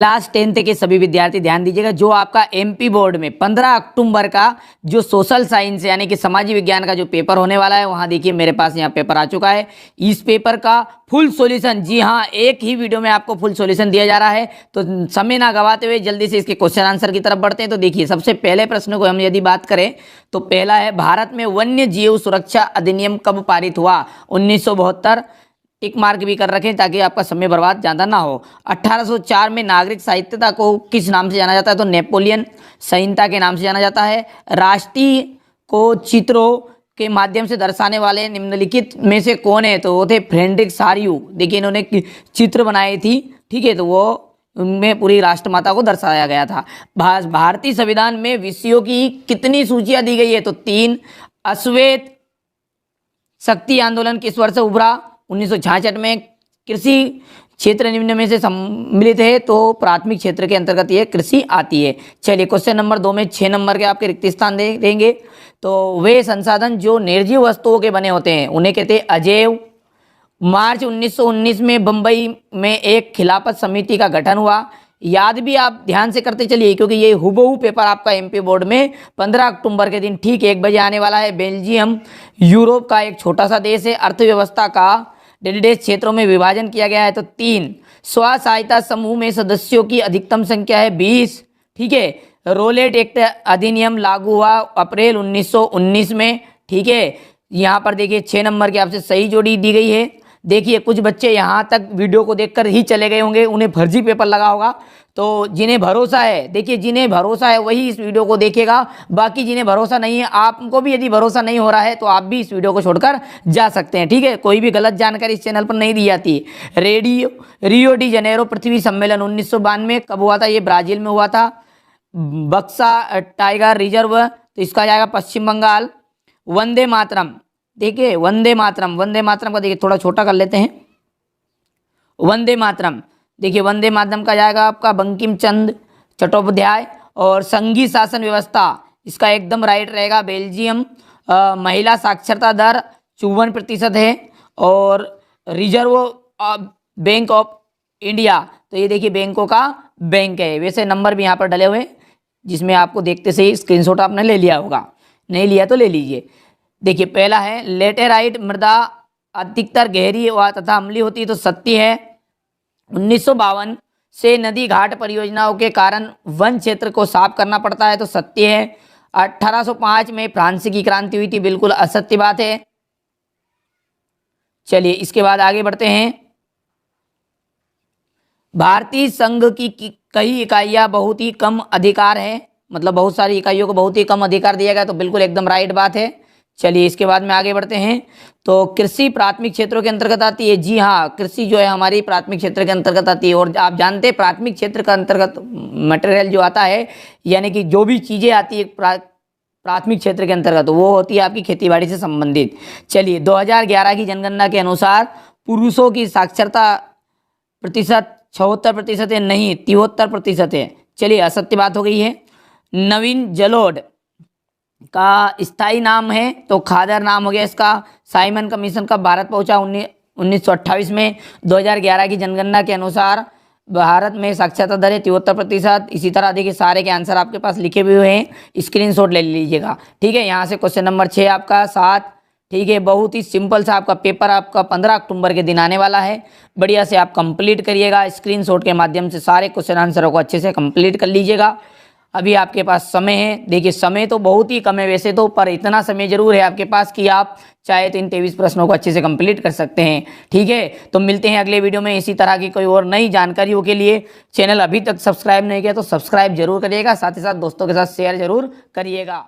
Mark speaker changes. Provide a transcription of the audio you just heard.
Speaker 1: Class 10th के सभी विद्यार्थी ध्यान दीजिएगा, जो आपका एमपी बोर्ड में 15 अक्टूबर का जो सोशल साइंस यानी कि समाजी विज्ञान का जो पेपर होने वाला है, वहां देखिए मेरे पास यहाँ पेपर आ चुका है। इस पेपर का फुल सॉल्यूशन, जी हाँ, एक ही वीडियो में आपको फुल सॉल्यूशन दिया जा रहा है। तो समय ना गवाते हुए जल्दी से इसके क्वेश्चन आंसर की तरफ बढ़ते हैं। तो देखिए सबसे पहले प्रश्न को हम यदि बात करें तो पहला है, भारत में वन्य जीव सुरक्षा अधिनियम कब पारित हुआ? 1972। टिक मार्क भी कर रखें ताकि आपका समय बर्बाद ज़्यादा ना हो। 1804 में नागरिक संहिता को किस नाम से जाना जाता है? तो नेपोलियन संहिता के नाम से जाना जाता है। राष्ट्रीय को चित्रों के माध्यम से दर्शाने वाले निम्नलिखित में से कौन है? तो वो थे फ्रेडरिक सारियू। देखिए इन्होंने चित्र बनाई थी, ठीक है, तो वो उनमें पूरी राष्ट्रमाता को दर्शाया गया था। भारतीय संविधान में विषयों की कितनी सूचियां दी गई है? तो 3। अश्वेत शक्ति आंदोलन किस वर्ष उभरा? 1966 में। कृषि क्षेत्र निम्न में से सम्मिलित है? तो प्राथमिक क्षेत्र के अंतर्गत ये कृषि आती है। चलिए क्वेश्चन नंबर 2 में 6 नंबर के आपके रिक्त स्थान देंगे। तो वे संसाधन जो निर्जीव वस्तुओं के बने होते हैं उन्हें कहते हैं अजैव। मार्च 1919 में बंबई में एक खिलाफत समिति का गठन हुआ। याद भी आप ध्यान से करते चलिए क्योंकि ये हुबहू पेपर आपका एमपी बोर्ड में 15 अक्टूबर के दिन ठीक 1 बजे आने वाला है। बेल्जियम यूरोप का एक छोटा सा देश है। अर्थव्यवस्था का डेढ़ क्षेत्रों में विभाजन किया गया है। तो 3। स्व सहायता समूह में सदस्यों की अधिकतम संख्या है 20, ठीक है। रोलेट एक्ट अधिनियम लागू हुआ अप्रैल 1919 में, ठीक है। यहाँ पर देखिए 6 नंबर की आपसे सही जोड़ी दी गई है। देखिए कुछ बच्चे यहाँ तक वीडियो को देखकर ही चले गए होंगे, उन्हें फर्जी पेपर लगा होगा। तो जिन्हें भरोसा है, देखिए जिन्हें भरोसा है वही इस वीडियो को देखेगा, बाकी जिन्हें भरोसा नहीं है, आपको भी यदि भरोसा नहीं हो रहा है तो आप भी इस वीडियो को छोड़कर जा सकते हैं, ठीक है। कोई भी गलत जानकारी इस चैनल पर नहीं दी जाती। रियो डी जनेरो पृथ्वी सम्मेलन 1992 कब हुआ था? ये ब्राजील में हुआ था। बक्सा टाइगर रिजर्व, तो इसका जाएगा पश्चिम बंगाल। वंदे मातरम, देखिए वंदे मातरम का देखिए थोड़ा छोटा कर लेते हैं। वंदे मातरम, देखिए वंदे मातरम का जाएगा आपका बंकिम चंद्र चट्टोपाध्याय। और संघीय शासन व्यवस्था, इसका एकदम राइट रहेगा बेल्जियम। महिला साक्षरता दर 54% है। और रिजर्व बैंक ऑफ इंडिया, तो ये देखिए बैंकों का बैंक है। वैसे नंबर भी यहाँ पर डले हुए जिसमें आपको देखते से ही स्क्रीनशॉट आपने ले लिया होगा, नहीं लिया तो ले लीजिए। देखिए पहला है, लेटेराइट मृदा अधिकतर गहरी व तथा अम्लीय होती है, तो सत्य है। 1952 से नदी घाट परियोजनाओं के कारण वन क्षेत्र को साफ करना पड़ता है, तो सत्य है। 1805 में फ्रांसीसी की क्रांति हुई थी, बिल्कुल असत्य बात है। चलिए इसके बाद आगे बढ़ते हैं। भारतीय संघ की कई इकाइयां बहुत ही कम अधिकार है, मतलब बहुत सारी इकाइयों को बहुत ही कम अधिकार दिया गया, तो बिल्कुल एकदम राइट बात है। चलिए इसके बाद में आगे बढ़ते हैं। तो कृषि प्राथमिक क्षेत्रों के अंतर्गत आती है? जी हाँ, कृषि जो है हमारी प्राथमिक क्षेत्र के अंतर्गत आती है। और आप जानते हैं प्राथमिक क्षेत्र के अंतर्गत मटेरियल जो आता है, यानी कि जो भी चीज़ें आती है प्राथमिक क्षेत्र के अंतर्गत, वो होती है आपकी खेतीबाड़ी से संबंधित। चलिए 2011 की जनगणना के अनुसार पुरुषों की साक्षरता प्रतिशत 76% है, नहीं 73% है। चलिए असत्य बात हो गई है। नवीन जलोढ़ का स्थायी नाम है? तो खादर नाम हो गया इसका। साइमन कमीशन कब भारत पहुंचा? 1928 में। 2011 की जनगणना के अनुसार भारत में साक्षरता दर है 73%। इसी तरह देखिए सारे के आंसर आपके पास लिखे हुए हैं, स्क्रीनशॉट ले लीजिएगा, ठीक है। यहाँ से क्वेश्चन नंबर 6 आपका 7, ठीक है। बहुत ही सिंपल सा आपका पेपर आपका 15 अक्टूबर के दिन आने वाला है। बढ़िया से आप कंप्लीट करिएगा, स्क्रीनशॉट के माध्यम से सारे क्वेश्चन आंसरों को अच्छे से कंप्लीट कर लीजिएगा। अभी आपके पास समय है, देखिए समय तो बहुत ही कम है वैसे तो, पर इतना समय जरूर है आपके पास कि आप चाहे तो इन 23 प्रश्नों को अच्छे से कंप्लीट कर सकते हैं, ठीक है। तो मिलते हैं अगले वीडियो में इसी तरह की कोई और नई जानकारियों के लिए। चैनल अभी तक सब्सक्राइब नहीं किया तो सब्सक्राइब जरूर करिएगा, साथ ही साथ दोस्तों के साथ शेयर जरूर करिएगा।